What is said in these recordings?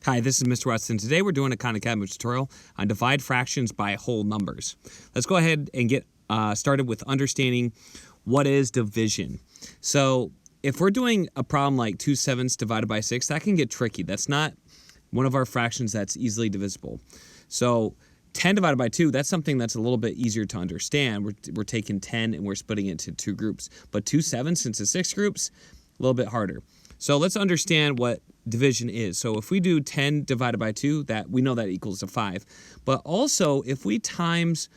Hi, this is Mr. Watson. Today we're doing a Khan Academy tutorial on divide fractions by whole numbers. Let's go ahead and get started with understanding what is division. So if we're doing a problem like 2/7 divided by 6, that can get tricky. That's not one of our fractions that's easily divisible. So 10 divided by 2, that's something that's a little bit easier to understand. We're taking 10 and we're splitting it into two groups. But 2/7, since it's 6 groups, a little bit harder. So let's understand what division is. So if we do 10 divided by 2, that we know that equals to 5. But also, if we times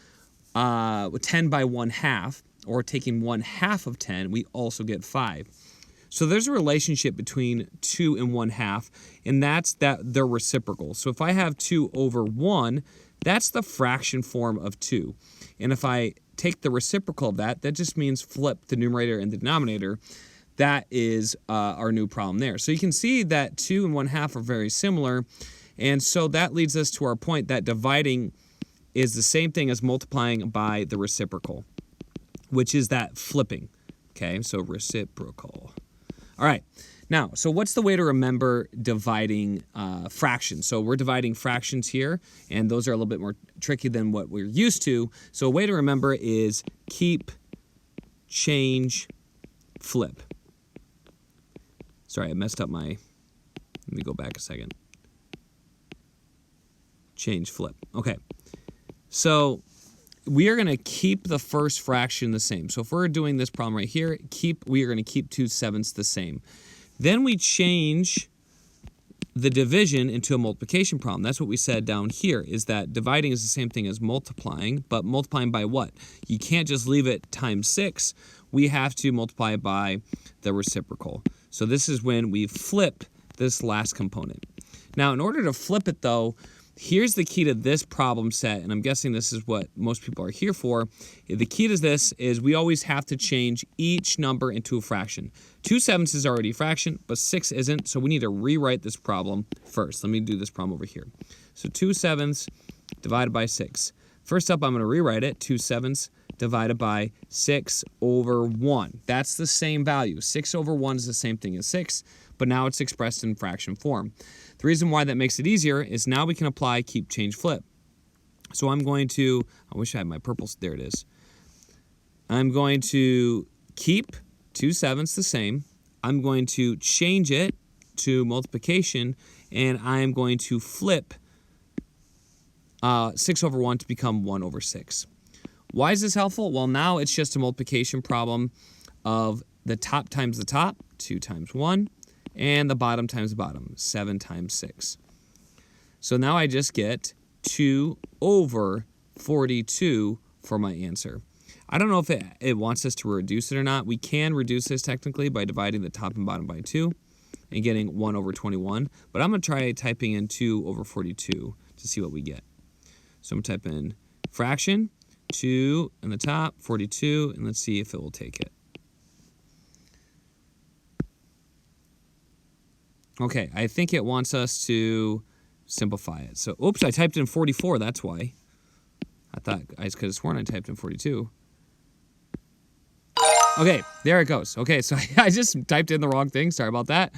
10 by 1/2, or taking 1/2 of 10, we also get 5. So there's a relationship between 2 and 1/2, and that's that they're reciprocal. So if I have 2 over 1, that's the fraction form of 2. And if I take the reciprocal of that, that just means flip the numerator and the denominator. That is our new problem there. So you can see that 2 and 1/2 are very similar. And so that leads us to our point that dividing is the same thing as multiplying by the reciprocal, which is that flipping. Okay, so reciprocal. All right. Now, so what's the way to remember dividing fractions? So we're dividing fractions here, and those are a little bit more tricky than what we're used to. So a way to remember is keep, change, flip. Sorry, I messed up my, let me go back a second. Change, flip. Okay. So we are going to keep the first fraction the same. So if we're doing this problem right here, we are going to keep 2/7 the same. Then we change the division into a multiplication problem. That's what we said down here, is that dividing is the same thing as multiplying, but multiplying by what? You can't just leave it times 6. We have to multiply by the reciprocal. So this is when we flip this last component. Now, in order to flip it, though, here's the key to this problem set, and I'm guessing this is what most people are here for. The key to this is we always have to change each number into a fraction. 2/7 is already a fraction, but 6 isn't, so we need to rewrite this problem first. Let me do this problem over here. So 2/7 divided by 6. First up, I'm going to rewrite it. 2/7 divided by 6 over 1. That's the same value. 6 over 1 is the same thing as 6, but now it's expressed in fraction form. The reason why that makes it easier is now we can apply keep, change, flip. So I'm going to, I wish I had my purples, there it is. I'm going to keep 2/7 the same. I'm going to change it to multiplication, and I'm going to flip 6 over 1 to become 1 over 6. Why is this helpful? Well, now it's just a multiplication problem of the top times the top, 2 times 1, and the bottom times the bottom, 7 times 6. So now I just get 2 over 42 for my answer. I don't know if it wants us to reduce it or not. We can reduce this technically by dividing the top and bottom by 2 and getting 1 over 21. But I'm going to try typing in 2 over 42 to see what we get. So I'm going to type in fraction, 2 in the top, 42, and let's see if it will take it. Okay, I think it wants us to simplify it. So, oops, I typed in 44, that's why. I thought I could have sworn I typed in 42. Okay, there it goes. Okay, so I just typed in the wrong thing. Sorry about that.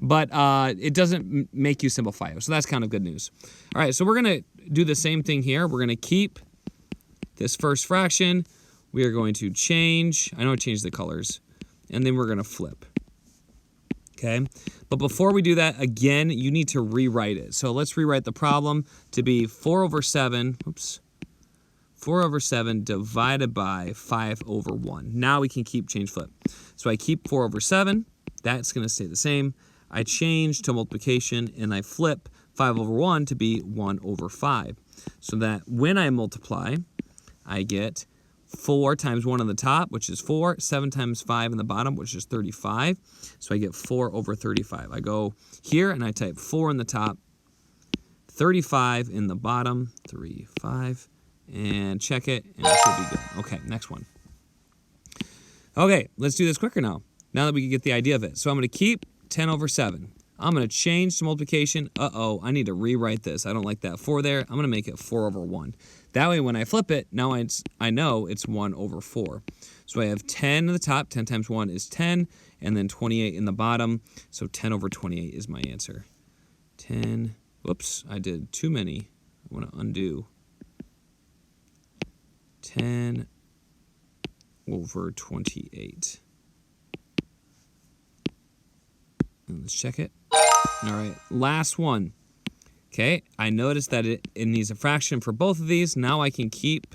But it doesn't make you simplify it, so that's kind of good news. All right, so we're going to do the same thing here. We're going to keep this first fraction. We are going to change. I know I changed the colors. And then we're going to flip. Okay? But before we do that, again, you need to rewrite it. So let's rewrite the problem to be 4 over 7. Oops. 4 over 7 divided by 5 over 1. Now we can keep, change, flip. So I keep 4 over 7. That's going to stay the same. I change to multiplication, and I flip 5 over 1 to be 1 over 5. So that when I multiply, I get 4 times 1 on the top, which is 4, 7 times 5 in the bottom, which is 35. So I get 4 over 35. I go here, and I type 4 in the top, 35 in the bottom, 3, 5, and check it, and it should be good. Okay, next one. Okay, let's do this quicker now that we can get the idea of it. So I'm going to keep 10 over 7. I'm going to change to multiplication. Uh-oh, I need to rewrite this. I don't like that 4 there. I'm going to make it 4 over 1. That way, when I flip it, now I know it's 1 over 4. So I have 10 in the top. 10 times 1 is 10, and then 28 in the bottom. So 10 over 28 is my answer. 10 Whoops, I did too many. I want to undo. 10 over 28. And let's check it. All right, last one. Okay, I noticed that it needs a fraction for both of these. Now I can keep,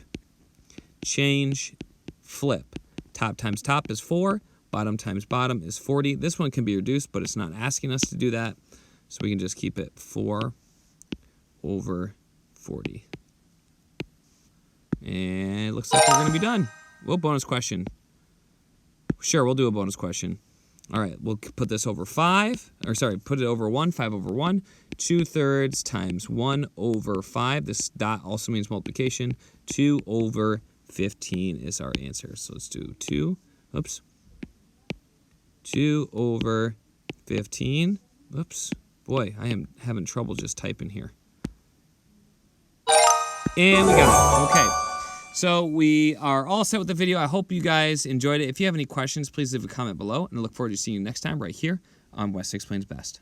change, flip. Top times top is 4. Bottom times bottom is 40. This one can be reduced, but it's not asking us to do that. So we can just keep it 4 over 40. And it looks like we're going to be done. Well, bonus question. Sure, we'll do a bonus question. All right, we'll put this over 5. Or sorry, put it over 1, 5 over 1. 2/3 times 1 over 5. This dot also means multiplication. 2 over 15 is our answer. So let's do 2. Oops. 2 over 15. Oops. Boy, I am having trouble just typing here. And we got it. Okay. So we are all set with the video. I hope you guys enjoyed it. If you have any questions, please leave a comment below. And I look forward to seeing you next time right here on Wes Explains Best.